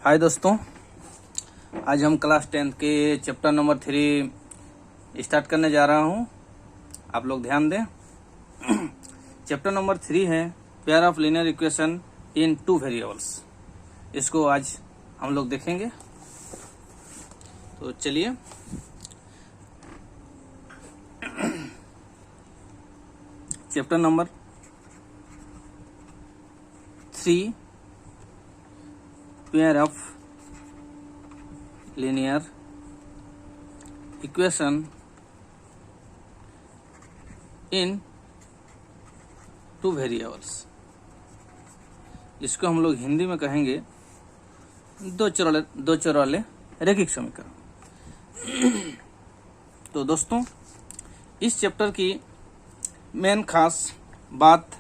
हाय दोस्तों, आज हम क्लास 10 के चैप्टर नंबर 3 स्टार्ट करने जा रहा हूं। आप लोग ध्यान दें। चैप्टर नंबर 3 है pair of linear equation in two variables. इसको आज हम लोग देखेंगे। तो चलिए, chapter number 3 pair of linear equation in two variables। इसको हम लोग हिंदी में कहेंगे दो चर वाले रैखिक समीकरण। तो दोस्तों, इस चैप्टर की मेन खास बात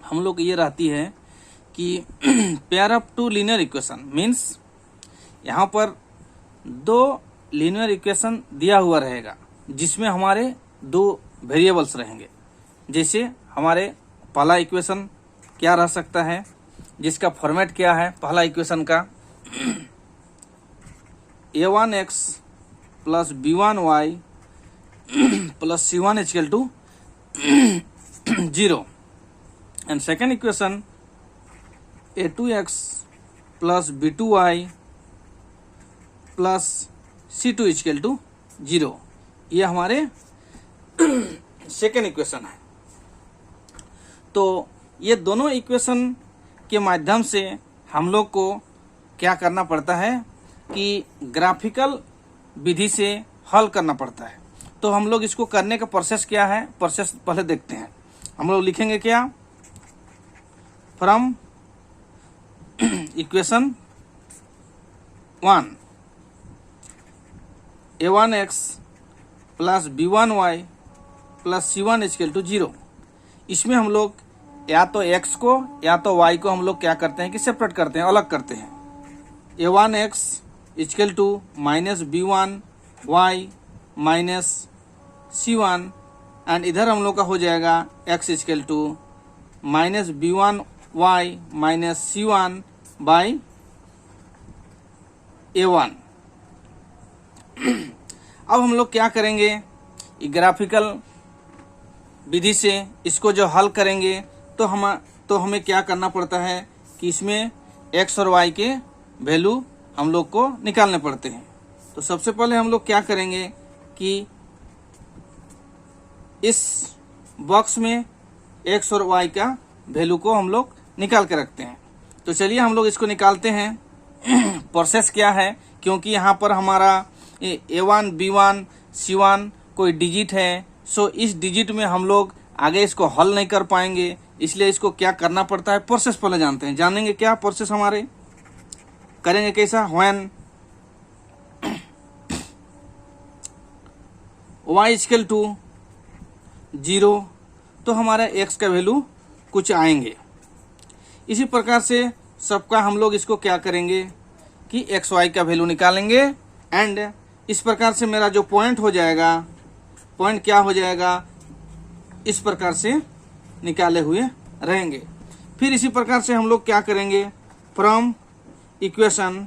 हम लोग ये रहती है कि pair of two linear equation means यहाँ पर दो लीनियर इक्वेशन दिया हुआ रहेगा जिसमें हमारे दो वेरिएबल्स रहेंगे। जैसे हमारे पहला इक्वेशन क्या रह सकता है, जिसका फॉर्मेट क्या है पहला इक्वेशन का, a1x plus b1y plus c1 equal to 0 and second equation a2x plus b2y plus C2 equal to 0। ये हमारे सेकेंड इक्वेशन है। तो ये दोनों इक्वेशन के माध्यम से हम लोग को क्या करना पड़ता है कि ग्राफिकल विधि से हल करना पड़ता है। तो हम लोग इसको करने का प्रोसेस क्या है, प्रोसेस पहले देखते हैं। हम लोग लिखेंगे क्या, from equation 1 a1x plus b1y plus c1 equal to 0। इसमें हम लोग या तो x को या तो y को हम लोग क्या करते हैं कि सेपरेट करते हैं, अलग करते हैं। a1x equal to minus b1y minus c1 and इधर हम लोग का हो जाएगा x equal to minus b1y minus c1 by a1। अब हम लोग क्या करेंगे, ग्राफिकल विधि से इसको जो हल करेंगे तो हमें क्या करना पड़ता है कि इसमें x और y के वैल्यू हम लोग को निकालने पड़ते हैं। तो सबसे पहले हम लोग क्या करेंगे कि इस बॉक्स में x और y का वैल्यू को हम लोग निकाल के रखते हैं। तो चलिए हम लोग इसको निकालते हैं। प्रोसेस क्या है, क्योंकि यहाँ पर हमारा a1 b1 c1 कोई डिजिट है, सो इस डिजिट में हम लोग आगे इसको हल नहीं कर पाएंगे, इसलिए इसको क्या करना पड़ता है, प्रोसेस पहले जानते हैं। जानेंगे क्या प्रोसेस हमारे करेंगे कैसा, व्हेन y इक्वल टू 0 तो हमारा x का वैल्यू कुछ आएंगे। इसी प्रकार से सबका हम लोग इसको क्या करेंगे कि एक्स वाई का वैल्यू निकालेंगे एंड इस प्रकार से मेरा जो पॉइंट हो जाएगा, पॉइंट क्या हो जाएगा, इस प्रकार से निकाले हुए रहेंगे। फिर इसी प्रकार से हम लोग क्या करेंगे, फ्रॉम इक्वेशन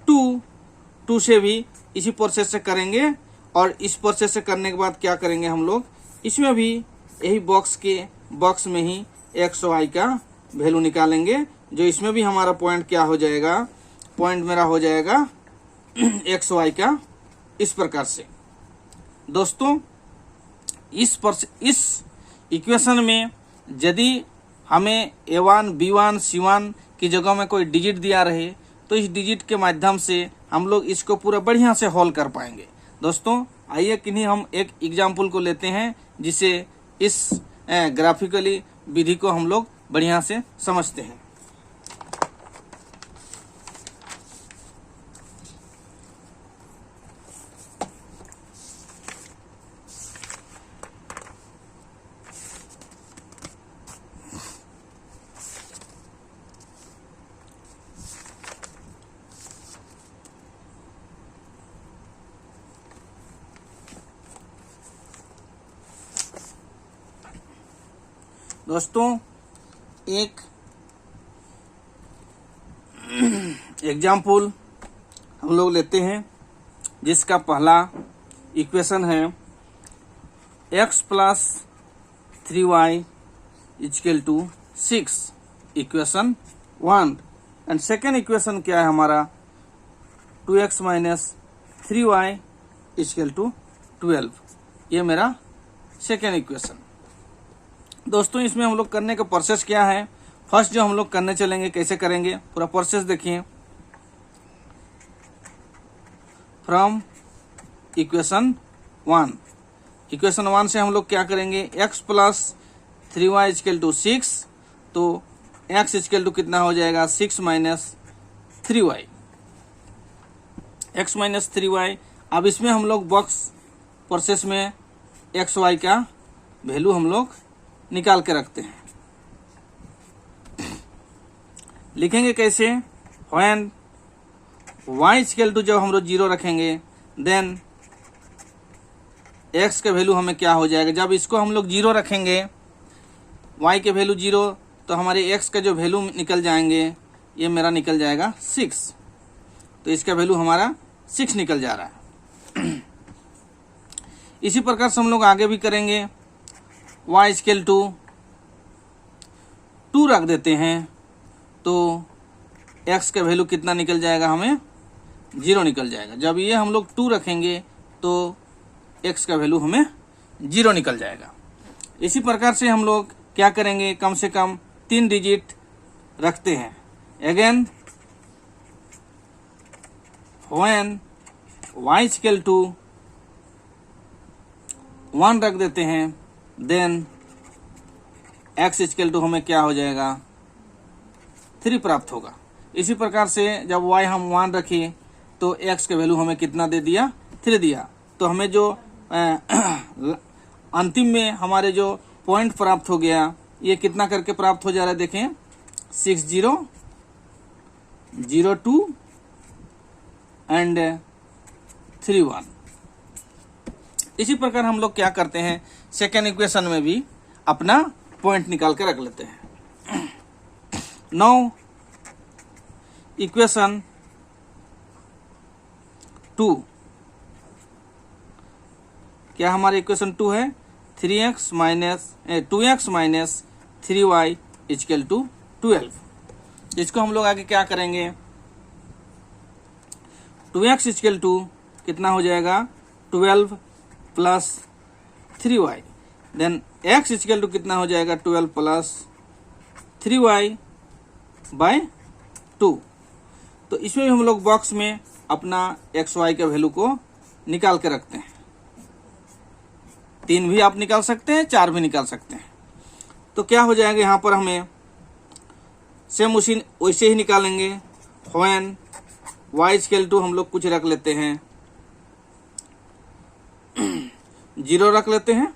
2 से भी इसी प्रोसेस से करेंगे और इस प्रोसेस से करने के बाद क्या करेंगे, हम लोग इसमें भी यही बॉक्स में ही एक्स वाई का वैल्यू निकालेंगे। जो इसमें भी हमारा पॉइंट क्या हो जाएगा, पॉइंट मेरा हो जाएगा एक्स वाई का इस प्रकार से। दोस्तों, इस इक्वेशन में यदि हमें a1 b1 c1 की जगह में कोई डिजिट दिया रहे तो इस डिजिट के माध्यम से हम लोग इसको पूरा बढ़िया से हल कर पाएंगे। दोस्तों, आइए किन्हीं हम एक एग्जाम्पल को लेते हैं जिससे इस ग्राफिकली विधि को हम लोग बढ़िया से समझते हैं। दोस्तों, एक एग्जाम्पल हम लोग लेते हैं जिसका पहला इक्वेशन है x plus 3y equal to 6, equation 1। And second equation क्या है हमारा 2x minus 3y equal to 12, ये मेरा सेकेंड इक्वेशन। दोस्तों इसमें हम लोग करने का प्रोसेस क्या है, फर्स्ट जो हम लोग करने चलेंगे कैसे करेंगे पूरा प्रोसेस देखिए। फ्रॉम इक्वेशन 1, इक्वेशन 1 से हम लोग क्या करेंगे x plus 3y equal to 6, तो x इक्वल टू कितना हो जाएगा 6 minus 3y, x minus 3y। अब इसमें हम लोग बॉक्स प्रोसेस में एक्स वाई का वैल्यू हम लोग निकाल के रखते हैं। लिखेंगे कैसे, व्हेन y इक्वल टू जब हम लोग 0 रखेंगे देन x का वैल्यू हमें क्या हो जाएगा, जब इसको हम लोग 0 रखेंगे y के वैल्यू 0, तो हमारे x का जो वैल्यू निकल जाएंगे ये मेरा निकल जाएगा 6, तो इसका वैल्यू हमारा 6 निकल जा रहा है। इसी प्रकार से हम लोग आगे भी करेंगे, y इक्वल टू 2 रख देते हैं तो x का वैल्यू कितना निकल जाएगा, हमें 0 निकल जाएगा। जब ये हम लोग 2 रखेंगे तो x का वैल्यू हमें 0 निकल जाएगा। इसी प्रकार से हम लोग क्या करेंगे, कम से कम 3 डिजिट रखते हैं। Again when y equal to 1 रख देते हैं देन x इक्वल टू हमें क्या हो जाएगा 3 प्राप्त होगा। इसी प्रकार से जब y हम 1 रखे तो x का वैल्यू हमें कितना दे दिया 3 दिया, तो हमें जो अंतिम में हमारे जो पॉइंट प्राप्त हो गया ये कितना करके प्राप्त हो जा रहा है, देखें 6002 एंड 31। इसी प्रकार हम लोग क्या करते हैं, सेकेंड इक्वेशन में भी अपना पॉइंट निकाल के रख लेते हैं। नाउ इक्वेशन 2, क्या हमारा इक्वेशन 2 है 2x minus 3y equal to 12। इसको हम लोग आगे क्या करेंगे, 2x इक्वल टू कितना हो जाएगा 12 plus 3y, then x equal to कितना हो जाएगा 12 प्लस 3y बाय 2। तो इसमें भी हम लोग बॉक्स में अपना एक्स वाई का वैल्यू को निकाल के रखते हैं। 3 भी आप निकाल सकते हैं, 4 भी निकाल सकते हैं। तो क्या हो जाएगा यहाँ पर हमें सेम उसी वैसे ही निकालेंगे। व्हेन y इक्वल टू हम लोग कुछ रख लेते हैं 0 रख लेते हैं,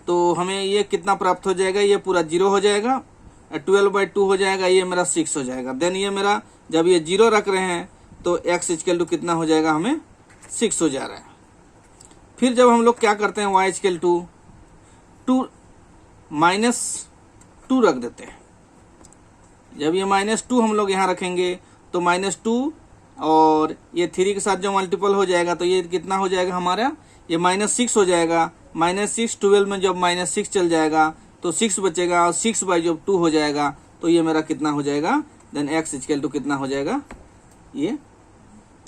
तो हमें ये कितना प्राप्त हो जाएगा, ये पूरा 0 हो जाएगा, 12/2 हो जाएगा, ये मेरा 6 हो जाएगा। देन ये मेरा जब ये 0 रख रहे हैं तो x इक्वल टू कितना हो जाएगा, हमें 6 हो जा रहा है। फिर जब हम लोग क्या करते हैं y इक्वल टू 2 माइनस 2 रख देते हैं। जब ये -2 हम लोग यहाँ रखेंगे तो -2 और ये 3 के साथ जो मल्टीपल हो जाएगा तो ये कितना हो जाएगा हमारा, ये -6 हो जाएगा। -6 12 में जब -6 चल जाएगा तो 6 बचेगा और 6/2 हो जाएगा, तो ये मेरा कितना हो जाएगा, देन x इक्वल टू कितना हो जाएगा, ये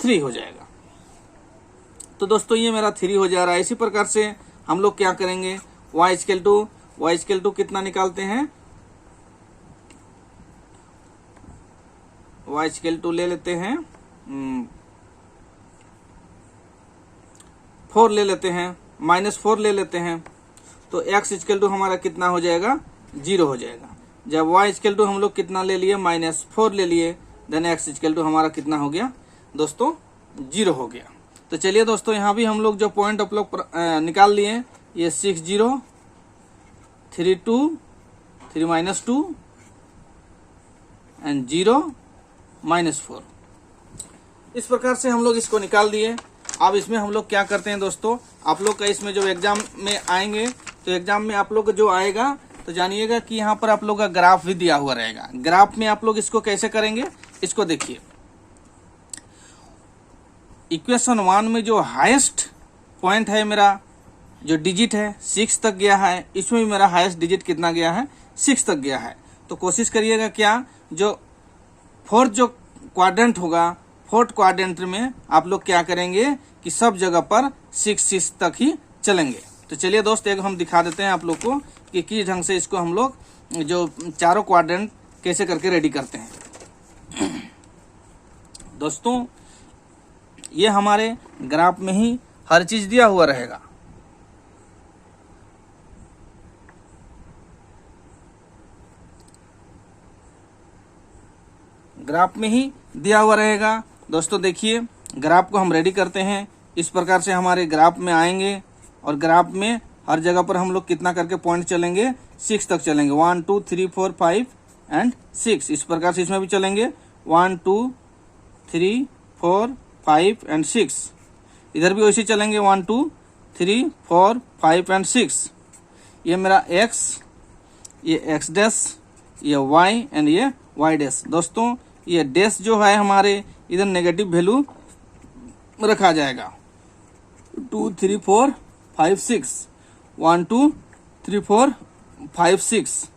3 हो जाएगा। तो दोस्तों ये मेरा 3 हो जा रहा है। इसी प्रकार से हम लोग क्या करेंगे, y इक्वल टू कितना निकालते हैं, y इक्वल टू ले लेते हैं 4 ले लेते हैं, -4 ले लेते हैं, तो x इक्वल टू हमारा कितना हो जाएगा, 0 हो जाएगा। जब y इक्वल टू हम लोग कितना ले लिए, -4 ले लिए, देन x इक्वल टू हमारा कितना हो गया दोस्तों, 0 हो गया। तो चलिए दोस्तों यहाँ भी हम लोग जो पॉइंट आप लोग निकाल लिए, ये 6 0 3 2 3 -2 एंड 0 -4। इस प्रकार से हम लोग इसको निकाल दिए। अब इसमें हम लोग क्या करते हैं दोस्तों, आप लोग का इसमें जो एग्जाम में आएंगे तो एग्जाम में आप लोग जो आएगा तो जानिएगा कि यहाँ पर आप लोग का ग्राफ भी दिया हुआ रहेगा। ग्राफ में आप लोग इसको कैसे करेंगे, इसको देखिए। इक्वेशन 1 में जो हाईएस्ट पॉइंट है मेरा, जो डिजिट है 6 तक गया है, इसमें भी मेरा हाईएस्ट डिजिट कितना गया है, 6 तक गया है। तो कोशिश करिएगा क्या, जो फोर्थ जो क्वाड्रेंट होगा, फोर्थ क्वाड्रेंट में आप लोग क्या करेंगे कि सब जगह पर 6 तक ही चलेंगे। तो चलिए दोस्त, एक हम दिखा देते हैं आप लोग को कि किस ढंग से इसको हम लोग जो चारों क्वाड्रेंट कैसे करके रेडी करते हैं। दोस्तों, ये हमारे ग्राफ में ही हर चीज दिया हुआ रहेगा। ग्राफ में ही दिया हुआ रहेगा। दोस्तों देखिए, ग्राफ को हम रेडी करते हैं इस प्रकार से। हमारे ग्राफ में आएंगे और ग्राफ में हर जगह पर हम लोग कितना करके पॉइंट चलेंगे, 6 तक चलेंगे। 1 2 3 4 5 एंड 6। इस प्रकार से इसमें भी चलेंगे 1 2 3 4 5 एंड 6। इधर भी वैसे चलेंगे 1 2 3 4 5 एंड 6। ये मेरा x, ये x डैश, ये y एंड ये y डैश। दोस्तों, ये डैश जो है हमारे इधर नेगेटिव वैल्यू रखा जाएगा। 2 3 4 5 6, 1 2 3 4 5 6,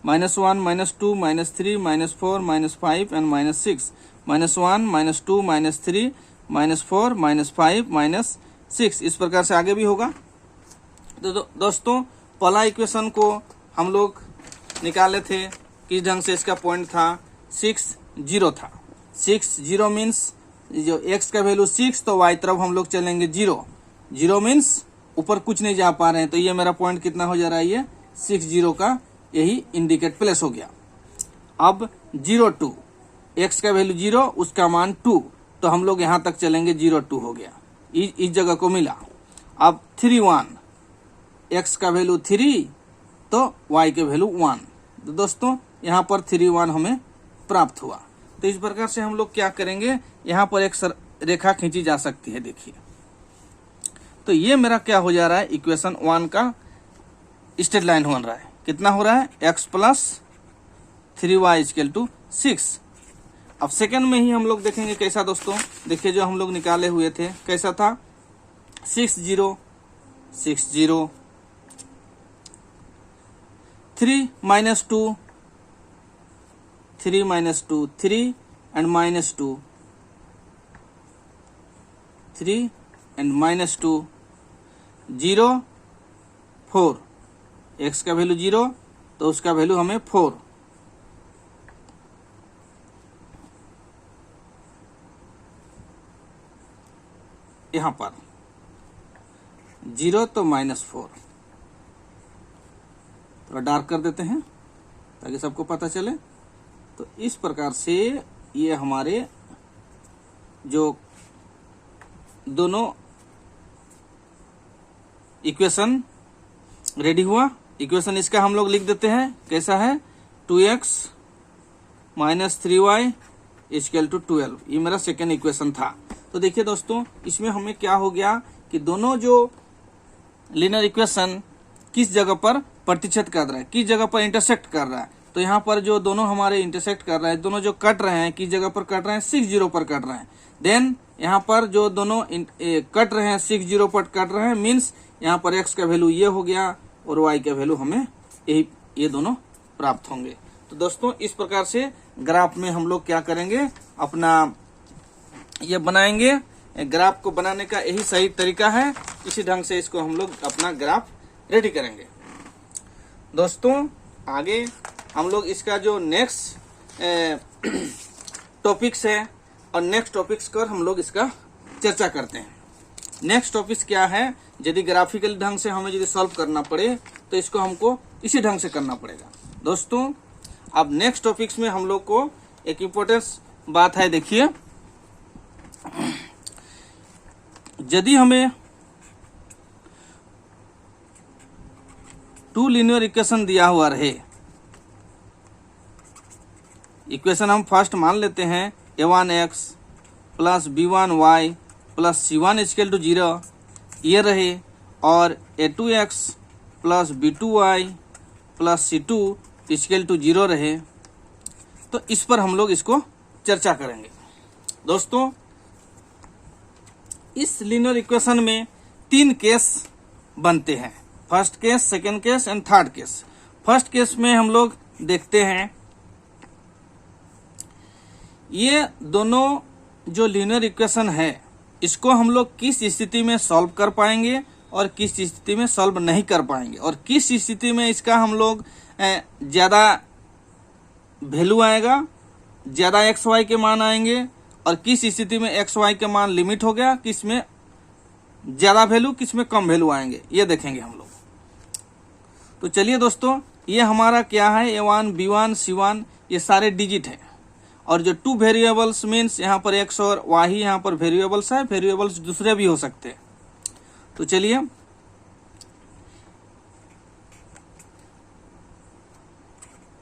-1 -2 -3 -4 -5 एंड -6, -1 -2 -3 -4 -5 -6। इस प्रकार से आगे भी होगा। तो दोस्तों, पहला इक्वेशन को हम लोग निकाले थे, किस ढंग से इसका पॉइंट था, 6 0 था। 6 0 मीन्स जो x का वैल्यू 6, तो y तरफ हम लोग चलेंगे 0। 0 मीन्स ऊपर कुछ नहीं जा पा रहे हैं, तो ये मेरा पॉइंट कितना हो जा रहा है, ये 6 0 का यही इंडिकेट प्लेस हो गया। अब 0 2, x का वैल्यू 0, उसका मान 2, तो हम लोग यहाँ तक चलेंगे, 0 2 हो गया, इस जगह को मिला। अब 3 1, x का वैल्यू 3, तो y के वैल्यू 1। तो दोस्तों, यहाँ पर 3 1 हमें प्राप्त हुआ। तो इस प्रकार से हम लोग क्या करेंगे, यहाँ पर एक रेखा खींची जा सकती है। देखिए, तो ये मेरा क्या हो जा रहा है, इक्वेशन 1 का स्ट्रेट लाइन हो रहा है। कितना हो रहा है, x प्लस 3y = 6। अब सेकंड में ही हम लोग देखेंगे कैसा। दोस्तों देखिए, जो हम लोग निकाले हुए थे कैसा था, 6 0 6 0, 3 -2 3 -2 3 एंड -2 3 एंड -2 0 4। x का वैल्यू 0, तो उसका वैल्यू हमें 4। यहाँ पर 0 तो -4। थोड़ा डार्क कर देते हैं ताकि सबको पता चले। तो इस प्रकार से ये हमारे जो दोनों इक्वेशन रेडी हुआ। इक्वेशन इसका हम लोग लिख देते हैं, कैसा है, 2x - 3y = 12। ये मेरा सेकेंड इक्वेशन था। तो देखिए दोस्तों, इसमें हमें क्या हो गया कि दोनों जो लीनियर इक्वेशन किस जगह पर प्रतिच्छेद कर रहा है, किस जगह पर इंटरसेक्ट कर रहा है। तो यहाँ पर जो दोनों हमारे इंटरसेक्ट कर रहे हैं, दोनों जो कट रहे हैं, किस जगह पर कट रहे हैं, 6 0 पर कट रहे हैं। देन यहाँ पर जो दोनों कट रहे हैं 6 0 पर कट रहे हैं, मीन्स यहाँ पर x का वैल्यू ये हो गया और y का वैल्यू हमें ये दोनों प्राप्त होंगे। तो दोस्तों, इस प्रकार से ग्राफ में हम लोग क्या करेंगे, अपना ये बनाएंगे। ग्राफ को बनाने का यही सही तरीका है। इसी ढंग से इसको हम लोग अपना ग्राफ रेडी करेंगे। दोस्तों, आगे हम लोग इसका जो नेक्स्ट टॉपिक्स है, और नेक्स्ट टॉपिक्स पर हम लोग इसका चर्चा करते हैं। नेक्स्ट टॉपिक्स क्या है, यदि ग्राफिकल ढंग से हमें यदि सॉल्व करना पड़े तो इसको हमको इसी ढंग से करना पड़ेगा। दोस्तों, अब नेक्स्ट टॉपिक्स में हम लोग को एक इम्पोर्टेंट बात है। देखिए, यदि हमें 2 लीनियर इक्वेशन दिया हुआ रहे, इक्वेशन हम फर्स्ट मान लेते हैं a1x plus b1y plus c1 = 0 ये रहे, और a2x plus b2y plus c2 = 0 रहे। तो इस पर हम लोग इसको चर्चा करेंगे। दोस्तों, इस लीनियर इक्वेशन में 3 केस बनते हैं, first case, second case and third case. First case में हम लोग देखते हैं ये दोनों जो लीनियर इक्वेशन है इसको हम लोग किस स्थिति में सॉल्व कर पाएंगे और किस स्थिति में सॉल्व नहीं कर पाएंगे, और किस स्थिति में इसका हम लोग ज़्यादा वैल्यू आएगा, ज़्यादा एक्स वाई के मान आएंगे, और किस स्थिति में एक्स वाई के मान लिमिट हो गया, किस में ज़्यादा वैल्यू किस में कम वैल्यू आएंगे, ये देखेंगे हम लोग। तो चलिए दोस्तों, ये हमारा क्या है, A1, B1, C1 ये सारे डिजिट हैं, और जो 2 वेरिएबल्स मीन्स यहाँ पर x और y ही यहाँ पर वेरिएबल्स है, वेरिएबल्स दूसरे भी हो सकते हैं। तो चलिए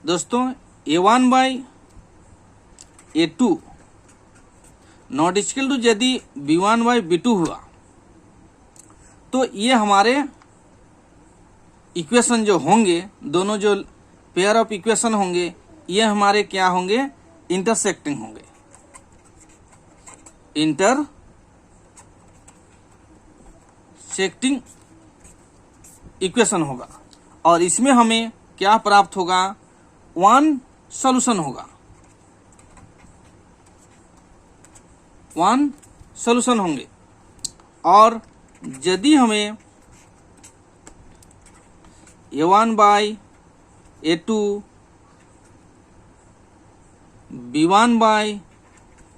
दोस्तों, A1 by A2 not equal to यदि B1 बाई B2 हुआ तो ये हमारे इक्वेशन जो होंगे, दोनों जो पेयर ऑफ इक्वेशन होंगे, ये हमारे क्या होंगे, इंटरसेक्टिंग होंगे, इंटरसेक्टिंग इक्वेशन होगा, और इसमें हमें क्या प्राप्त होगा, 1 सॉल्यूशन होगा, 1 सॉल्यूशन होंगे। और यदि हमें A1 by A2, B1 by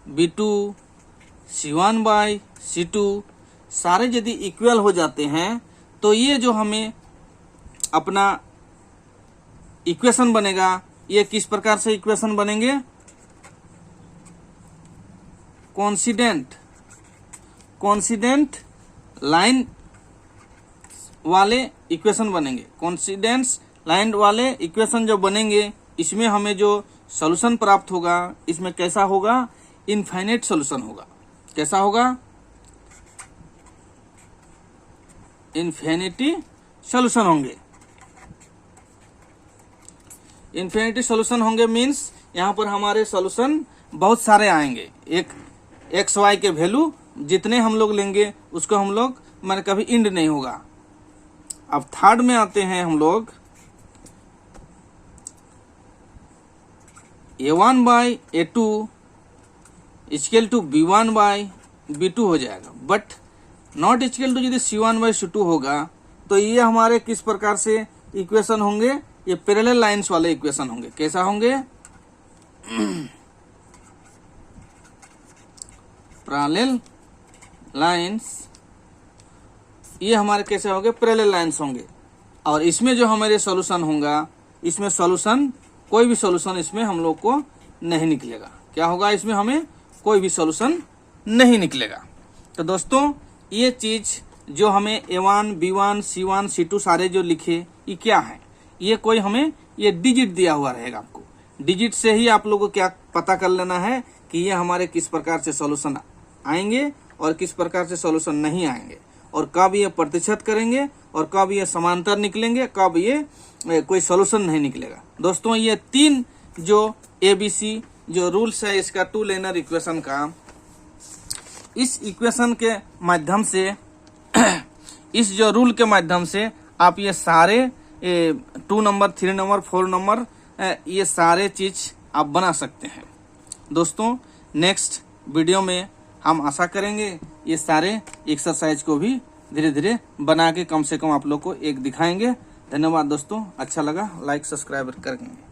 B2, C1 by C2 सारे यदि इक्वल हो जाते हैं तो ये जो हमें अपना इक्वेशन बनेगा, ये किस प्रकार से इक्वेशन बनेंगे, कोइंसिडेंट लाइन वाले इक्वेशन बनेंगे। कोइंसिडेंस लाइन वाले इक्वेशन जो बनेंगे, इसमें हमें जो सॉल्यूशन प्राप्त होगा, इसमें कैसा होगा, इनफाइनाइट सॉल्यूशन होगा। कैसा होगा, इनफिनिटी सॉल्यूशन होंगे। इनफिनिटी सॉल्यूशन होंगे मीन्स यहाँ पर हमारे सॉल्यूशन बहुत सारे आएंगे। एक एक्स वाई के वैल्यू जितने हम लोग लेंगे उसको हम लोग मैंने कभी इंड नहीं होगा। अब थर्ड में आते हैं हम लोग, A1 by A2 equal to B1 by B2 हो जाएगा, बट नॉट इक्वल टू यदि C1 बाई C2 होगा तो ये हमारे किस प्रकार से इक्वेशन होंगे, ये पैरेलल लाइंस वाले इक्वेशन होंगे। कैसा होंगे, पैरेलल लाइंस, ये हमारे कैसे होंगे, पैरेलल लाइंस होंगे। और इसमें जो हमारे सॉल्यूशन होगा, इसमें सॉल्यूशन कोई भी सॉल्यूशन इसमें हम लोग को नहीं निकलेगा। क्या होगा, इसमें हमें कोई भी सॉल्यूशन नहीं निकलेगा। तो दोस्तों, ये चीज जो हमें A1, B1, C1, C2 सारे जो लिखे, ये क्या है, ये कोई हमें ये डिजिट दिया हुआ रहेगा। आपको डिजिट से ही आप लोगों को क्या पता कर लेना है कि ये हमारे किस प्रकार से सॉल्यूशन आएंगे और किस प्रकार से सॉल्यूशन नहीं आएंगे, और कब ये प्रतिशत करेंगे और कब ये समांतर निकलेंगे, कब ये कोई सॉल्यूशन नहीं निकलेगा। दोस्तों, ये 3 जो ABC जो रूल्स है इसका 2 लीनियर इक्वेशन का, इस इक्वेशन के माध्यम से इस जो रूल के माध्यम से आप ये सारे 2 नंबर, 3 नंबर, 4 नंबर ये सारे चीज आप बना सकते हैं। दोस्तों, नेक्स्ट वीडियो में हम आशा करेंगे ये सारे एक्सरसाइज को भी धीरे धीरे बना के कम से कम आप लोग को एक दिखाएंगे। धन्यवाद दोस्तों, अच्छा लगा लाइक सब्सक्राइब करेंगे।